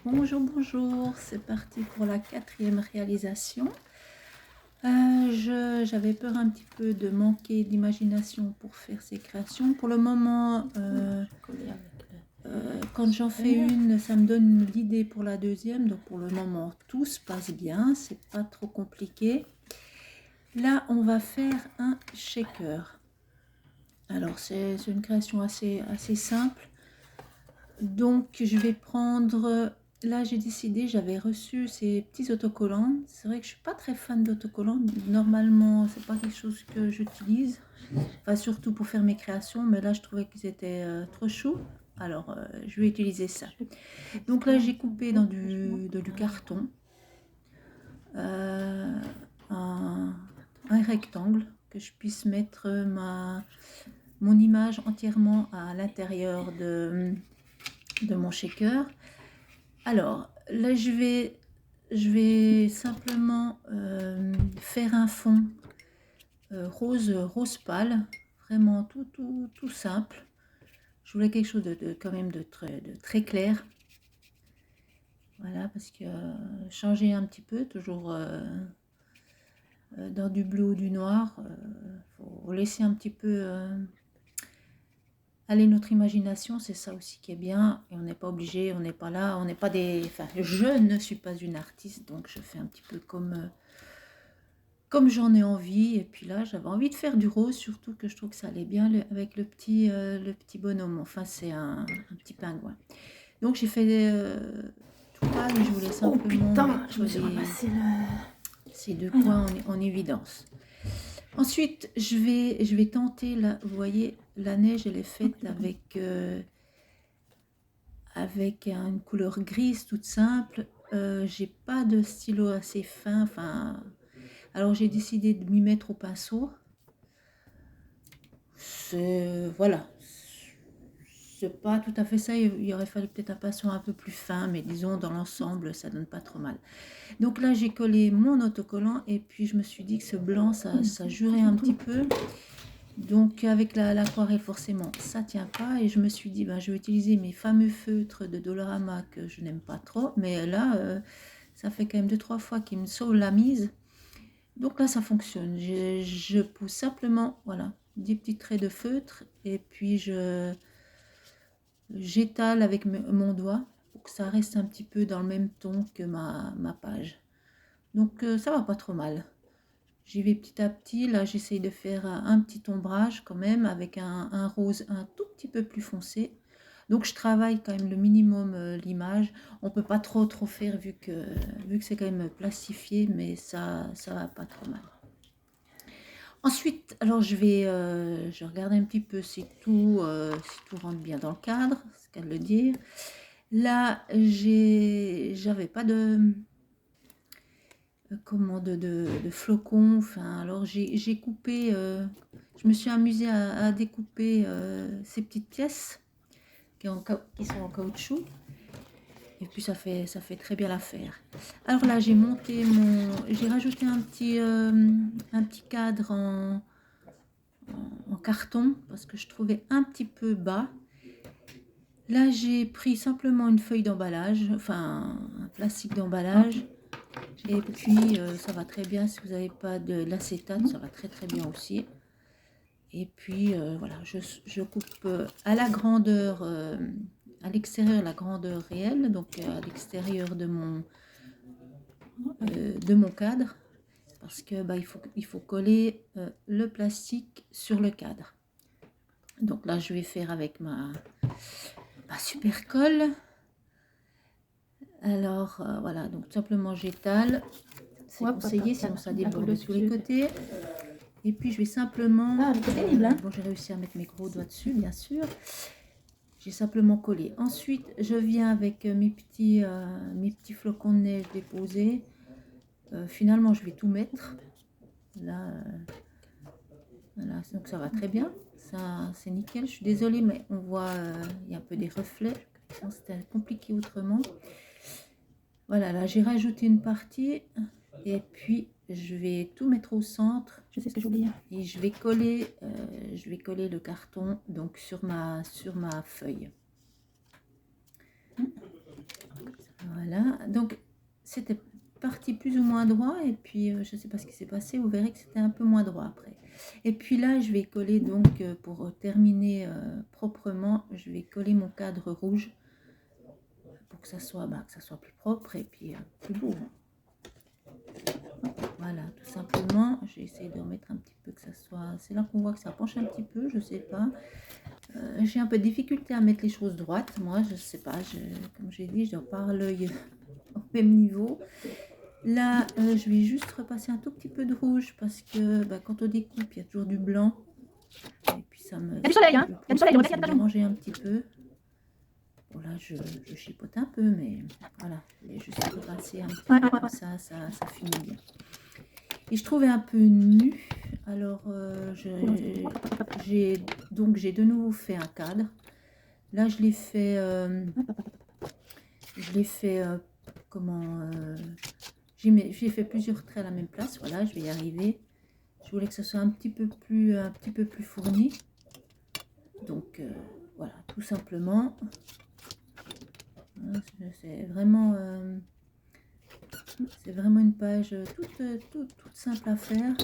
Bonjour, bonjour, c'est parti pour la quatrième réalisation. J'avais peur un petit peu de manquer d'imagination pour faire ces créations. Pour le moment, quand j'en fais une, ça me donne l'idée pour la deuxième. Donc pour le moment, tout se passe bien, c'est pas trop compliqué. Là, on va faire un shaker. Alors c'est une création assez simple. Donc je vais prendre... Là, j'ai décidé, j'avais reçu ces petits autocollants. C'est vrai que je suis pas très fan d'autocollants. Normalement, c'est pas quelque chose que j'utilise. Enfin, surtout pour faire mes créations. Mais là, je trouvais qu'ils étaient trop chauds. Alors, je vais utiliser ça. Donc là, j'ai coupé dans du carton. Un rectangle que je puisse mettre mon image entièrement à l'intérieur de mon shaker. Alors, là, je vais simplement faire un fond rose pâle, vraiment tout simple. Je voulais quelque chose quand même de très clair. Voilà, parce que changer un petit peu, toujours dans du bleu ou du noir, faut laisser un petit peu aller notre imagination, c'est ça aussi qui est bien. Et on n'est pas obligé, on n'est pas là, on n'est pas des... Enfin, je ne suis pas une artiste, donc je fais un petit peu comme j'en ai envie. Et puis là, j'avais envie de faire du rose, surtout que je trouve que ça allait bien avec le petit bonhomme. Enfin, c'est un petit pingouin. Donc j'ai fait tout pâle et je voulais simplement mettre ces deux coins en évidence. Ensuite, je vais tenter, là, vous voyez, la neige, elle est faite avec une couleur grise toute simple. J'ai pas de stylo assez fin, enfin, alors j'ai décidé de m'y mettre au pinceau. Voilà, c'est pas tout à fait ça, il aurait fallu peut-être un pinceau un peu plus fin, mais disons dans l'ensemble, ça donne pas trop mal. Donc là, j'ai collé mon autocollant et puis je me suis dit que ce blanc, ça jurait un petit peu. Donc avec l'aquarelle, forcément, ça tient pas. Et je me suis dit, ben, je vais utiliser mes fameux feutres de Dollarama que je n'aime pas trop. Mais là, ça fait quand même 2-3 fois qu'ils me sauvent la mise. Donc là, ça fonctionne. Je pousse simplement, voilà, des petits traits de feutre. Et puis j'étale avec mon doigt pour que ça reste un petit peu dans le même ton que ma page. Donc ça va pas trop mal. J'y vais petit à petit. Là, j'essaye de faire un petit ombrage quand même avec un rose un tout petit peu plus foncé. Donc, je travaille quand même le minimum l'image. On ne peut pas trop faire vu que c'est quand même plastifié, mais ça va pas trop mal. Ensuite, alors je regarde un petit peu si tout rentre bien dans le cadre, c'est ce qu'à le dire. Là, j'avais pas de flocons. Enfin, alors j'ai coupé, je me suis amusée à découper ces petites pièces qui sont en caoutchouc. Et puis ça fait très bien l'affaire. Alors là, j'ai rajouté un petit cadre en carton parce que je trouvais un petit peu bas. Là, j'ai pris simplement une feuille d'emballage, enfin un plastique d'emballage. Et puis ça va très bien si vous n'avez pas de l'acétate, ça va très bien aussi. Et puis voilà, je coupe à la grandeur, à l'extérieur, la grandeur réelle, donc à l'extérieur de mon cadre, parce que il faut coller le plastique sur le cadre. Donc là, je vais faire avec ma super colle. Alors voilà, donc simplement j'étale. C'est conseillé, sinon ça déborde de tous les côtés. Et puis je vais simplement... bon, j'ai réussi à mettre mes gros doigts dessus, bien sûr. J'ai simplement collé. Ensuite, je viens avec mes petits flocons de neige déposés. Finalement, je vais tout mettre. Là, voilà, donc ça va très bien. Ça, c'est nickel. Je suis désolée, mais on voit, il y a un peu des reflets. C'était compliqué autrement. Voilà, là, j'ai rajouté une partie. Et puis, je vais tout mettre au centre. Je sais ce que j'oublie. Et je vais coller le carton donc sur ma feuille. donc c'était parti plus ou moins droit et puis je ne sais pas ce qui s'est passé, vous verrez que c'était un peu moins droit après. Et puis là je vais coller donc pour terminer proprement, je vais coller mon cadre rouge pour que ça soit plus propre et puis plus beau. Voilà, tout simplement, j'ai essayé de remettre un petit peu que ça soit, c'est là qu'on voit que ça penche un petit peu, je sais pas. J'ai un peu de difficulté à mettre les choses droites, moi je sais pas, comme j'ai dit, je dois pas l'œil au même niveau. Là, je vais juste repasser un tout petit peu de rouge parce que quand on découpe, il y a toujours du blanc. Et puis ça me... Il y a du soleil, hein. Il y a du soleil, ça me dérangeait un petit peu. Bon là, je chipote un peu, mais voilà, je vais juste repasser un petit peu comme ça finit bien. Et je trouvais un peu nu, alors j'ai de nouveau fait un cadre. Là, je l'ai fait, j'ai fait plusieurs traits à la même place. Voilà, je vais y arriver. Je voulais que ce soit un petit peu plus fourni. Donc voilà, tout simplement. C'est vraiment une page toute simple à faire.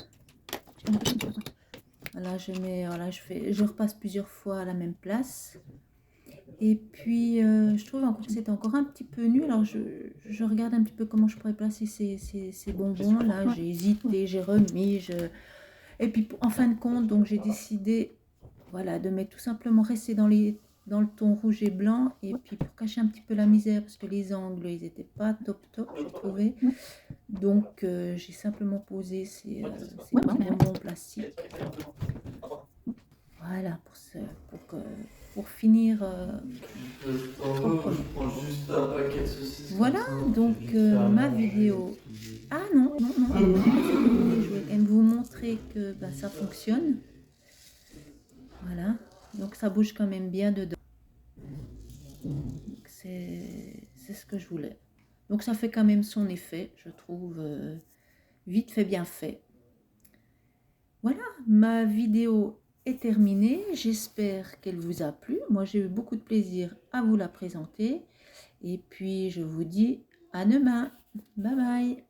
Voilà, je repasse plusieurs fois à la même place. Et puis je trouve encore que c'était encore un petit peu nu. Alors je regarde un petit peu comment je pourrais placer ces bonbons. Là, j'ai hésité, j'ai remis. Et puis en fin de compte, donc j'ai décidé, voilà, de mettre tout simplement rester dans le ton rouge et blanc, et puis pour cacher un petit peu la misère parce que les angles ils n'étaient pas top j'ai trouvé, donc j'ai simplement posé ces petits bonbons plastiques, voilà, pour finir voilà. Donc ma vidéo, ah non, je voulais quand même vous montrer que ça fonctionne, voilà, donc ça bouge quand même bien dedans. C'est ce que je voulais. Donc ça fait quand même son effet, je trouve, vite fait, bien fait. Voilà, ma vidéo est terminée. J'espère qu'elle vous a plu. Moi, j'ai eu beaucoup de plaisir à vous la présenter. Et puis, je vous dis à demain. Bye bye.